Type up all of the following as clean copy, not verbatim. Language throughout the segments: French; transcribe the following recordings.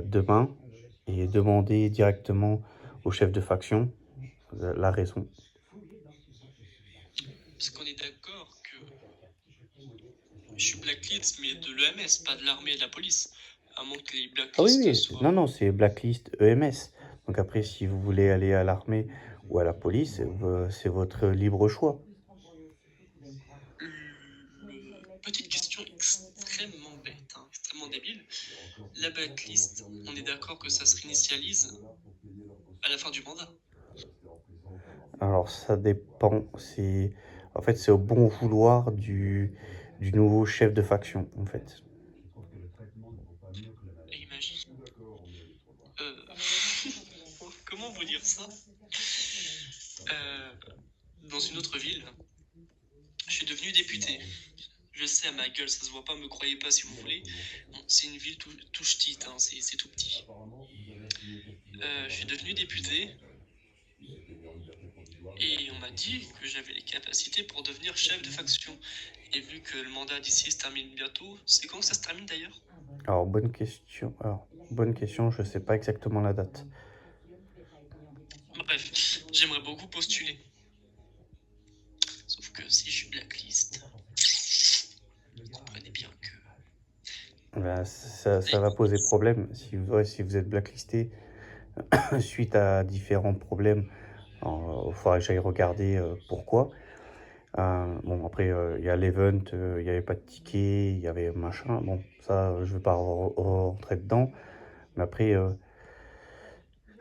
demain et demander directement au chef de faction la raison. Parce qu'on est d'accord que je suis blacklist, mais de l'EMS, pas de l'armée et de la police. À moins que les Ah oui, blacklists oui, soient... non, non, c'est blacklist EMS. Donc après, si vous voulez aller à l'armée ou à la police, c'est votre libre choix. Petite question extrêmement bête, hein, extrêmement débile. La blacklist, on est d'accord que ça se réinitialise à la fin du mandat. Alors ça dépend, en fait c'est au bon vouloir du nouveau chef de faction en fait. Et imagine... Euh, comment vous dire ça? Dans une autre ville, je suis devenu député. Je sais, à ma gueule, ça se voit pas, me croyez pas si vous voulez. Bon, c'est une ville tout ch'tite, hein, c'est tout petit. Je suis devenu député et on m'a dit que j'avais les capacités pour devenir chef de faction. Et vu que le mandat d'ici se termine bientôt, c'est quand que ça se termine d'ailleurs? Alors bonne question, je sais pas exactement la date. Bref, j'aimerais beaucoup postuler. Sauf que si je suis blacklist, vous comprenez bien que... Ben, ça va poser problème si vous êtes blacklisté suite à différents problèmes. Il faudra que j'aille regarder pourquoi. Bon, après, il y a l'event, il n'y avait pas de ticket, il y avait machin. Bon, ça, je ne vais pas rentrer dedans. Mais après,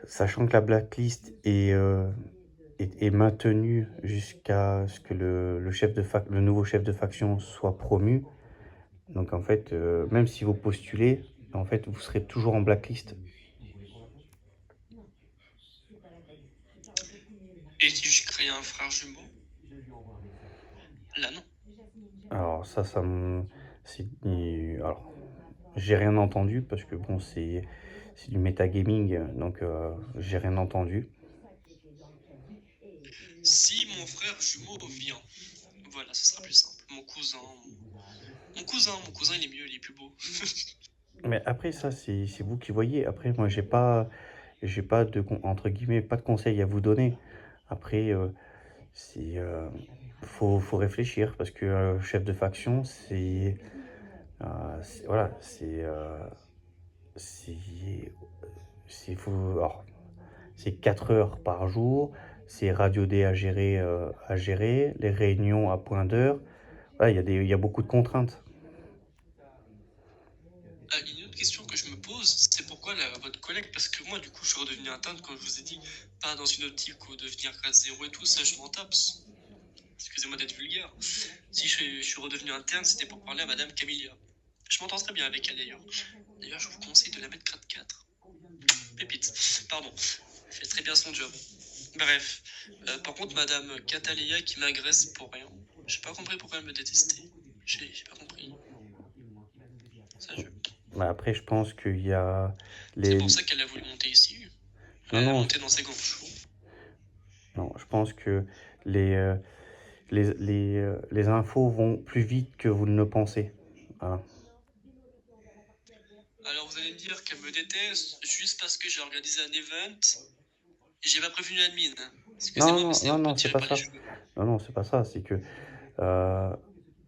sachant que la blacklist est maintenue jusqu'à ce que le nouveau chef de faction soit promu. Donc, en fait, même si vous postulez, en fait, vous serez toujours en blacklist. Et si je crée un frère jumeau? Là non. Alors, alors, j'ai rien entendu parce que bon, c'est du metagaming, donc j'ai rien entendu. Si mon frère jumeau vient, voilà, ce sera plus simple. Mon cousin, il est mieux, il est plus beau. Mais après, ça, c'est vous qui voyez. Après, moi, j'ai pas entre guillemets, pas de conseils à vous donner. Après, c'est, faut réfléchir parce que chef de faction, voilà, c'est, alors, c'est 4 heures par jour, c'est Radio D à gérer, les réunions à point d'heure. Voilà, il y a beaucoup de contraintes. Une autre question que je me pose, c'est pourquoi votre collègue, parce que moi, du coup, je suis redevenu interne, comme je vous ai dit, pas dans une optique où devenir grade 0 et tout, ça, je m'en tape. Excusez-moi d'être vulgaire. Si je suis redevenu interne, c'était pour parler à Madame Camilla. Je m'entends très bien avec elle d'ailleurs. D'ailleurs, je vous conseille de la mettre grade 4. Pépite. Pardon. Elle fait très bien son job. Bref. Par contre, Madame Cataléa qui m'agresse pour rien. J'ai pas compris pourquoi elle me détestait. J'ai pas compris. Ça, Mais après, je pense qu'il y a C'est les... pour ça qu'elle a voulu monter ici. Non, Elle a non, monté dans ses grands chevaux. non, je pense que les, euh, les infos vont plus vite que vous ne le pensez. Voilà. Alors vous allez me dire qu'elle me déteste juste parce que j'ai organisé un event et j'ai pas prévenu l'admin. Non, Excusez-moi, mais non, c'est un non, peu non, c'est tiré pas par les ça. cheveux. Non, non, c'est pas ça. C'est que euh,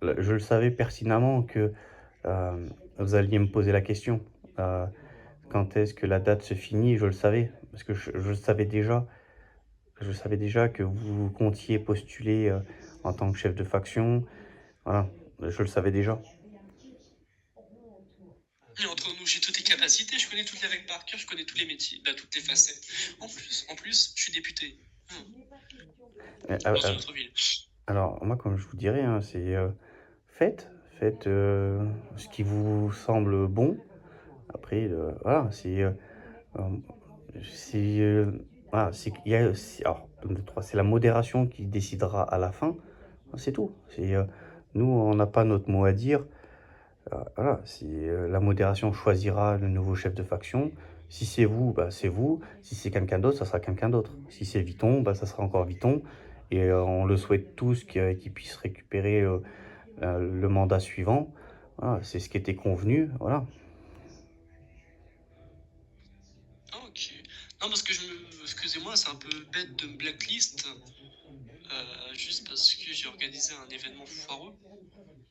je le savais pertinemment que vous alliez me poser la question. Euh, quand est-ce que la date se finit? Je le savais. Parce que je le savais déjà. Je savais déjà que vous comptiez postuler en tant que chef de faction. Voilà, je le savais déjà. Mais entre nous, j'ai toutes les capacités, je connais toutes les règles par cœur, je connais tous les métiers, bah, toutes les facettes. En plus, je suis député. Euh, Dans une euh, autre ville. alors, moi, comme je vous dirais, hein, c'est faites ce qui vous semble bon. Après, voilà, euh, voilà, alors, 1, 2, 3, c'est la modération qui décidera à la fin. C'est tout. Nous, on n'a pas notre mot à dire. Voilà, la modération choisira le nouveau chef de faction. Si c'est vous, bah, c'est vous. Si c'est quelqu'un d'autre, ça sera quelqu'un d'autre. Si c'est Viton, bah, ça sera encore Viton. Et on le souhaite tous qu'il puisse récupérer le mandat suivant. Voilà, c'est ce qui était convenu. Voilà. Ok. Non, parce que excusez-moi, c'est un peu bête de me blacklist, juste parce que j'ai organisé un événement foireux.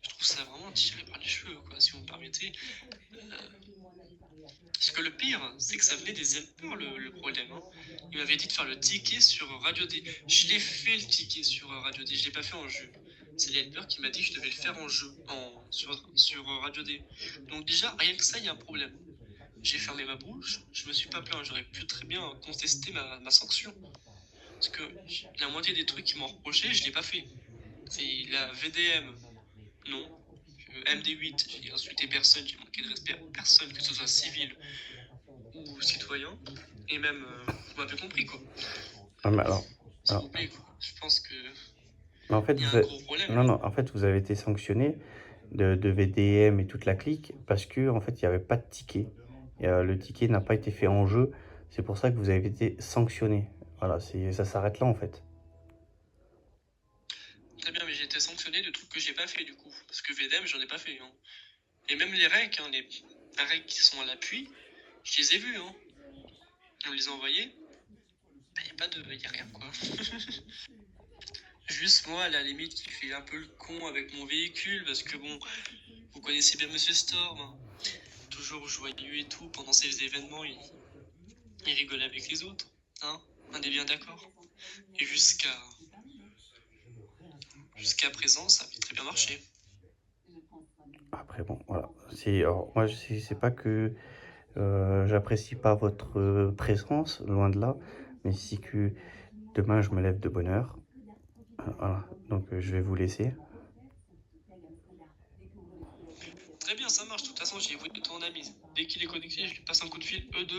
Je trouve ça vraiment tiré par les cheveux, quoi, si vous me permettez. Parce que le pire, c'est que ça venait des helpers, le problème, hein. Il m'avait dit de faire le ticket sur Radio D. Je l'ai fait le ticket sur Radio D, je l'ai pas fait en jeu. C'est les helpers qui m'a dit que je devais le faire en jeu, sur Radio D. Donc déjà, rien que ça, il y a un problème. J'ai fermé ma bouche, je me suis pas plaint, j'aurais pu très bien contester ma sanction. Parce que la moitié des trucs qu'ils m'ont reproché, je l'ai pas fait. C'est la VDM, non. MD8, j'ai insulté personne, j'ai manqué de respect à personne, que ce soit civil ou citoyen. Et même, vous m'avez compris, quoi. Ah, mais alors, S'il vous plaît, quoi. Je pense que mais en fait, il y a un gros problème. non, non, en fait, vous avez été sanctionné de VDM et toute la clique parce que en fait, il n'y avait pas de ticket. Et, le ticket n'a pas été fait en jeu. C'est pour ça que vous avez été sanctionné. Voilà, ça s'arrête là en fait. Très bien, mais j'ai été sanctionné de trucs que j'ai pas fait, du coup. Parce que VDM, j'en ai pas fait, hein. Et même les recs, hein, les recs qui sont à l'appui, je les ai vus, hein. On les a envoyés. Bah, y a rien, quoi. Juste moi, à la limite, qui fait un peu le con avec mon véhicule, parce que bon, vous connaissez bien Monsieur Storm, hein. Toujours joyeux et tout, pendant ces événements, il rigole avec les autres, hein. On est bien d'accord. Et jusqu'à présent, ça avait très bien marché. Après, bon, voilà. Alors, moi, c'est pas que j'apprécie pas votre présence, loin de là, mais c'est que demain, je me lève de bonne heure. Voilà, donc je vais vous laisser. Très bien, ça marche. De toute façon, j'ai vu ton ami. Dès qu'il est connecté, je lui passe un coup de fil, eux deux.